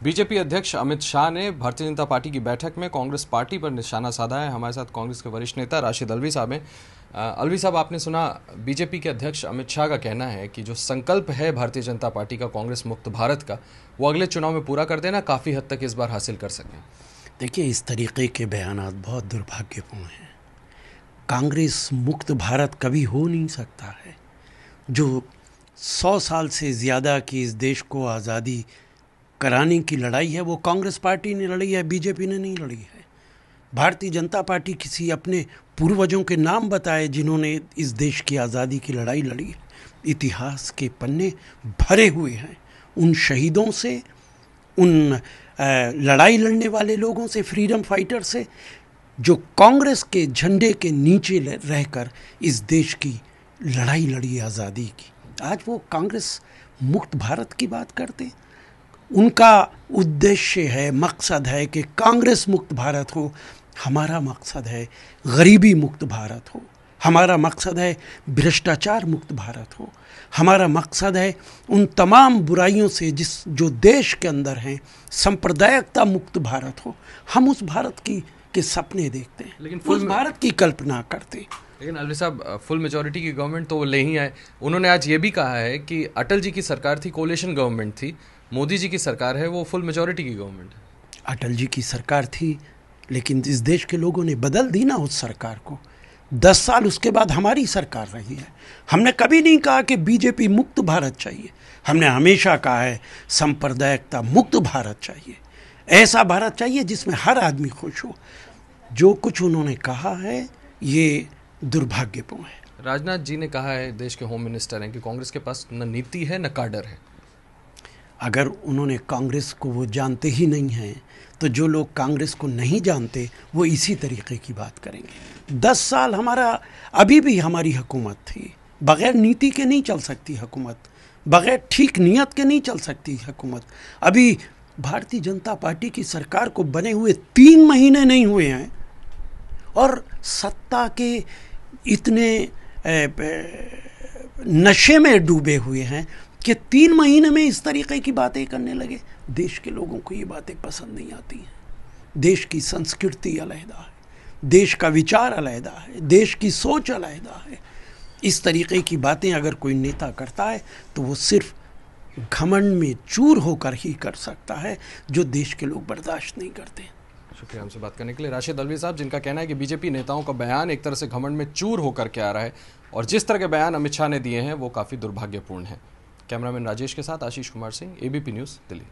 BJP अध्यक्ष अमित शाह ने Bharatiya Janata party की बैठक में कांग्रेस पार्टी पर निशाना साधा है। हमारे साथ कांग्रेस के वरिष्ठ नेता राशिद अल्वी साहब हैं। अल्वी साहब, आपने सुना बीजेपी के अध्यक्ष अमित शाह का कहना है कि जो संकल्प है भारतीय जनता पार्टी का कांग्रेस मुक्त भारत का, वो अगले चुनाव में पूरा कर देना, काफ़ी हद तक इस बार हासिल कर सकें। देखिए, इस तरीके के बयानात बहुत दुर्भाग्यपूर्ण हैं। कांग्रेस मुक्त भारत कभी हो नहीं सकता है। जो 100 साल से ज़्यादा की इस देश को आज़ादी कराने की लड़ाई है, वो कांग्रेस पार्टी ने लड़ी है, बीजेपी ने नहीं लड़ी है। भारतीय जनता पार्टी किसी अपने पूर्वजों के नाम बताए जिन्होंने इस देश की आज़ादी की लड़ाई लड़ी है। इतिहास के पन्ने भरे हुए हैं उन शहीदों से, उन लड़ाई लड़ने वाले लोगों से, फ्रीडम फाइटर से, जो कांग्रेस के झंडे के नीचे रहकर इस देश की लड़ाई लड़ी आज़ादी की। आज वो कांग्रेस मुक्त भारत की बात करते। उनका उद्देश्य है, मकसद है कि कांग्रेस मुक्त भारत हो। हमारा मकसद है गरीबी मुक्त भारत हो। हमारा मकसद है भ्रष्टाचार मुक्त भारत हो। हमारा मकसद है उन तमाम बुराइयों से जो देश के अंदर हैं, सांप्रदायिकता मुक्त भारत हो। हम उस भारत के सपने देखते हैं, लेकिन उस भारत की कल्पना करते हैं। लेकिन अल्वी साहब, फुल मेजॉरिटी की गवर्नमेंट तो वो ले ही आए। उन्होंने आज ये भी कहा है कि अटल जी की सरकार थी, कोलिशन गवर्नमेंट थी, मोदी जी की सरकार है, वो फुल मेजॉरिटी की गवर्नमेंट है। अटल जी की सरकार थी, लेकिन इस देश के लोगों ने बदल दी ना उस सरकार को। 10 साल उसके बाद हमारी सरकार रही है। हमने कभी नहीं कहा कि बीजेपी मुक्त भारत चाहिए। हमने हमेशा कहा है सांप्रदायिकता मुक्त भारत चाहिए। ऐसा भारत चाहिए जिसमें हर आदमी खुश हो। जो कुछ उन्होंने कहा है ये दुर्भाग्यपूर्ण है। राजनाथ जी ने कहा है, देश के होम मिनिस्टर हैं, कि कांग्रेस के पास न नीति है न काडर है। अगर उन्होंने कांग्रेस को वो जानते ही नहीं हैं, तो जो लोग कांग्रेस को नहीं जानते वो इसी तरीके की बात करेंगे। 10 साल अभी भी हमारी हुकूमत थी। बग़ैर नीति के नहीं चल सकती हुकूमत, बग़ैर ठीक नीयत के नहीं चल सकती हुकूमत। अभी भारतीय जनता पार्टी की सरकार को बने हुए 3 महीने नहीं हुए हैं और सत्ता के इतने नशे में डूबे हुए हैं कि 3 महीने में इस तरीके की बातें करने लगे। देश के लोगों को ये बातें पसंद नहीं आती हैं। देश की संस्कृति अलग है, देश का विचार अलग है, देश की सोच अलग है। इस तरीके की बातें अगर कोई नेता करता है तो वो सिर्फ घमंड में चूर होकर ही कर सकता है, जो देश के लोग बर्दाश्त नहीं करते। शुक्रिया हमसे बात करने के लिए राशिद अल्वी साहब, जिनका कहना है कि बीजेपी नेताओं का बयान एक तरह से घमंड में चूर होकर के आ रहा है और जिस तरह के बयान अमित शाह ने दिए हैं वो काफ़ी दुर्भाग्यपूर्ण है। कैमरामैन राजेश के साथ आशीष कुमार सिंह, एबीपी न्यूज़, दिल्ली।